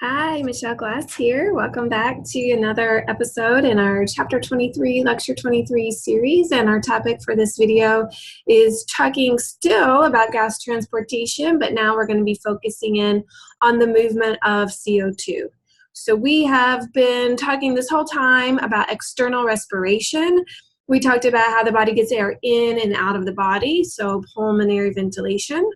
Hi, Michelle Glass here. Welcome back to another episode in our Chapter 23, Lecture 23 series. And our topic for this video is talking still about gas transportation, but now we're going to be focusing in on the movement of CO2. So we have been talking this whole time about external respiration. We talked about how the body gets air in and out of the body, so pulmonary ventilation.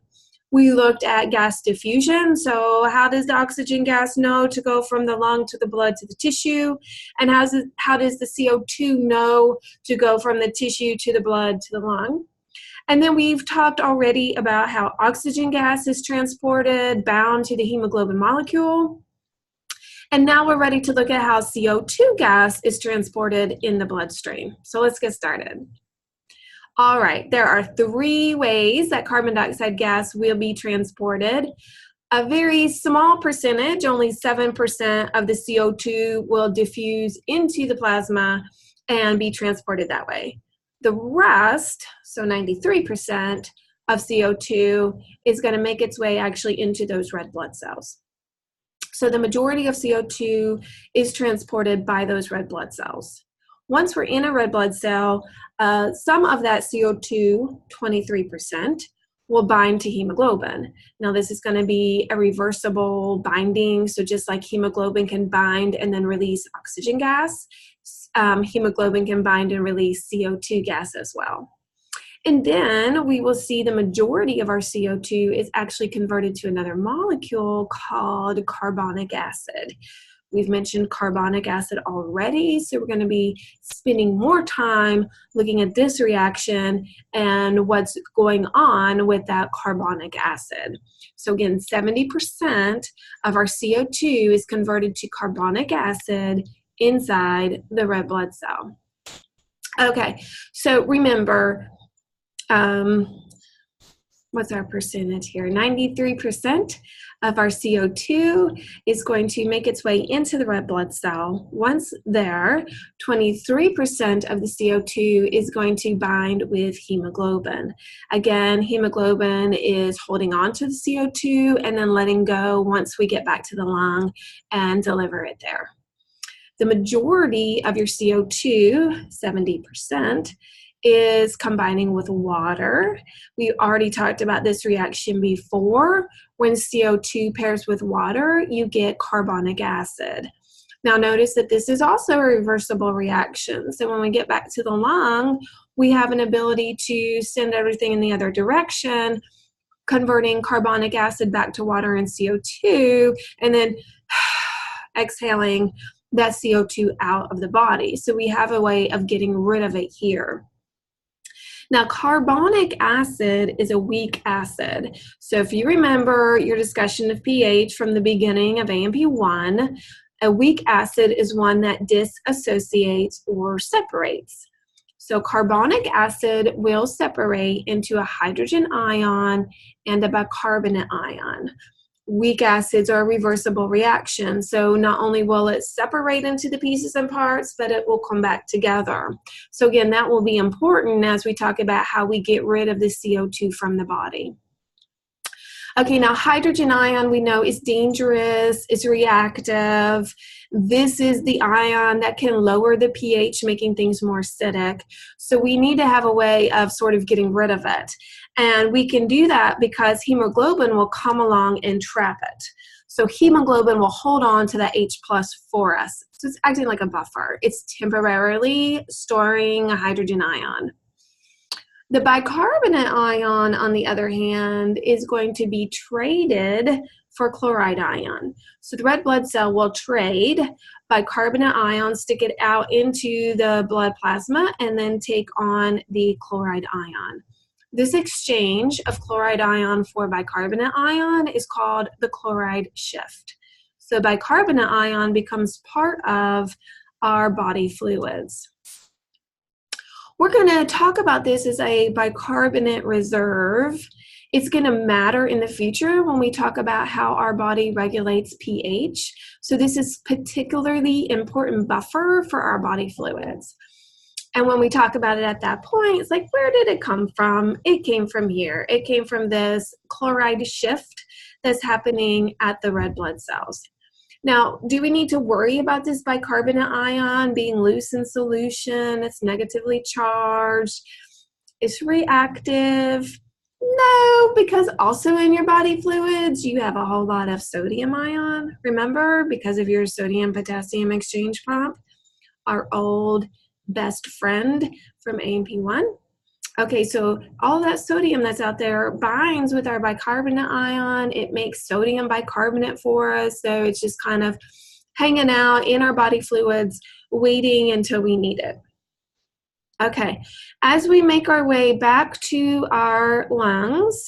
We looked at gas diffusion, so how does the oxygen gas know to go from the lung to the blood to the tissue? And how does the CO2 know to go from the tissue to the blood to the lung? And then we've talked already about how oxygen gas is transported, bound to the hemoglobin molecule. And now we're ready to look at how CO2 gas is transported in the bloodstream. So let's get started. All right, there are three ways that carbon dioxide gas will be transported. A very small percentage, only 7% of the CO2 will diffuse into the plasma and be transported that way. The rest, so 93% of CO2 is going to make its way actually into those red blood cells. So the majority of CO2 is transported by those red blood cells. Once we're in a red blood cell, some of that CO2, 23%, will bind to hemoglobin. Now this is going to be a reversible binding, so just like hemoglobin can bind and then release oxygen gas, hemoglobin can bind and release CO2 gas as well. And then we will see the majority of our CO2 is actually converted to another molecule called carbonic acid. We've mentioned carbonic acid already, so we're going to be spending more time looking at this reaction and what's going on with that carbonic acid. So again, 70% of our CO2 is converted to carbonic acid inside the red blood cell. Okay, so remember, what's our percentage here? 93% of our CO2 is going to make its way into the red blood cell. Once there, 23% of the CO2 is going to bind with hemoglobin. Again, hemoglobin is holding on to the CO2 and then letting go once we get back to the lung and deliver it there. The majority of your CO2, 70%, is combining with water. We already talked about this reaction before. When CO2 pairs with water, you get carbonic acid. Now notice that this is also a reversible reaction. So when we get back to the lung, we have an ability to send everything in the other direction, converting carbonic acid back to water and CO2, and then exhaling that CO2 out of the body. So we have a way of getting rid of it here. Now, carbonic acid is a weak acid. So if you remember your discussion of pH from the beginning of AMP1, a weak acid is one that dissociates or separates. So carbonic acid will separate into a hydrogen ion and a bicarbonate ion. Weak acids are a reversible reaction, so not only will it separate into the pieces and parts, but it will come back together. So again, that will be important as we talk about how we get rid of the CO2 from the body. Okay, now hydrogen ion we know is dangerous, it's reactive. This is the ion that can lower the pH, making things more acidic. So we need to have a way of sort of getting rid of it. And we can do that because hemoglobin will come along and trap it. So hemoglobin will hold on to that H+ for us. So it's acting like a buffer. It's temporarily storing a hydrogen ion. The bicarbonate ion, on the other hand, is going to be traded for chloride ion. So the red blood cell will trade bicarbonate ion, stick it out into the blood plasma, and then take on the chloride ion. This exchange of chloride ion for bicarbonate ion is called the chloride shift. So bicarbonate ion becomes part of our body fluids. We're going to talk about this as a bicarbonate reserve. It's going to matter in the future when we talk about how our body regulates pH. So this is particularly important buffer for our body fluids. And when we talk about it at that point, it's like, where did it come from? It came from here. It came from this chloride shift that's happening at the red blood cells. Now, do we need to worry about this bicarbonate ion being loose in solution? It's negatively charged. It's reactive. No, because also in your body fluids, you have a whole lot of sodium ion. Remember, because of your sodium-potassium exchange pump, our old best friend from A&P1. Okay, so all that sodium that's out there binds with our bicarbonate ion. It makes sodium bicarbonate for us. So it's just kind of hanging out in our body fluids, waiting until we need it. Okay, as we make our way back to our lungs,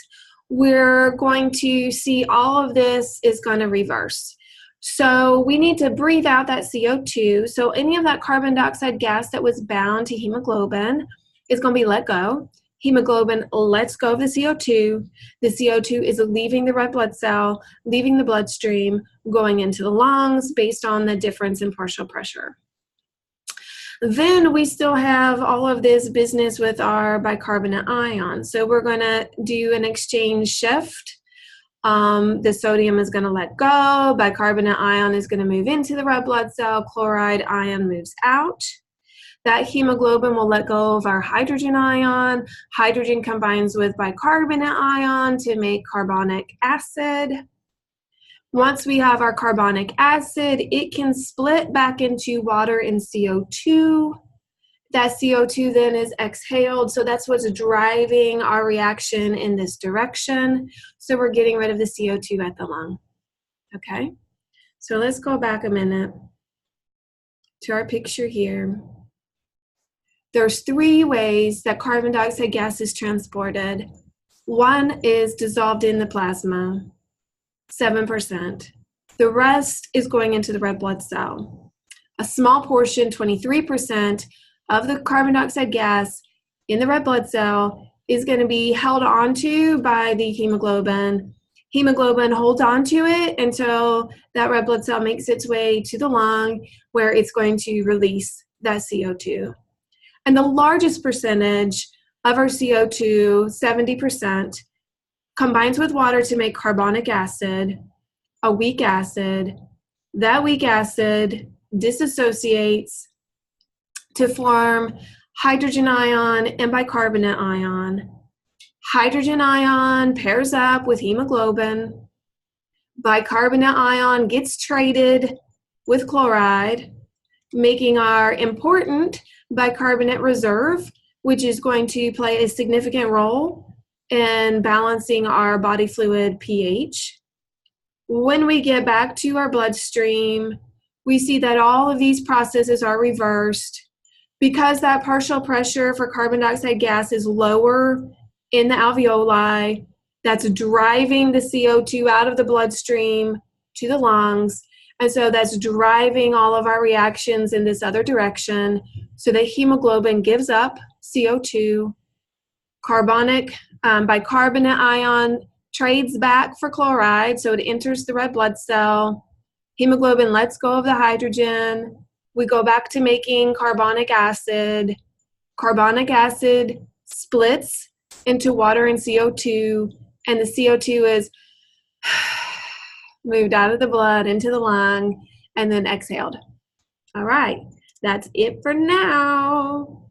we're going to see all of this is going to reverse. So we need to breathe out that CO2. So any of that carbon dioxide gas that was bound to hemoglobin is going to be let go. Hemoglobin lets go of the CO2. The CO2 is leaving the red blood cell, leaving the bloodstream, going into the lungs based on the difference in partial pressure. Then we still have all of this business with our bicarbonate ion. So we're going to do an exchange shift. The sodium is going to let go. Bicarbonate ion is going to move into the red blood cell. Chloride ion moves out. That hemoglobin will let go of our hydrogen ion. Hydrogen combines with bicarbonate ion to make carbonic acid. Once we have our carbonic acid, it can split back into water and CO2. That CO2 then is exhaled, so that's what's driving our reaction in this direction. So we're getting rid of the CO2 at the lung. Okay, so let's go back a minute to our picture here. There's 3 ways that carbon dioxide gas is transported. One is dissolved in the plasma, 7%. The rest is going into the red blood cell. A small portion, 23%, of the carbon dioxide gas in the red blood cell is going to be held onto by the hemoglobin. Hemoglobin holds onto it until that red blood cell makes its way to the lung, where it's going to release that CO2. And the largest percentage of our CO2, 70%, combines with water to make carbonic acid, a weak acid. That weak acid dissociates to form hydrogen ion and bicarbonate ion. Hydrogen ion pairs up with hemoglobin. Bicarbonate ion gets traded with chloride, making our important bicarbonate reserve, which is going to play a significant role in balancing our body fluid pH. When we get back to our bloodstream, we see that all of these processes are reversed. Because that partial pressure for carbon dioxide gas is lower in the alveoli, that's driving the CO2 out of the bloodstream to the lungs. And so that's driving all of our reactions in this other direction. So the hemoglobin gives up CO2. Bicarbonate ion trades back for chloride, so it enters the red blood cell. Hemoglobin lets go of the hydrogen. We go back to making carbonic acid. Carbonic acid splits into water and CO2, and the CO2 is moved out of the blood into the lung and then exhaled. All right, that's it for now.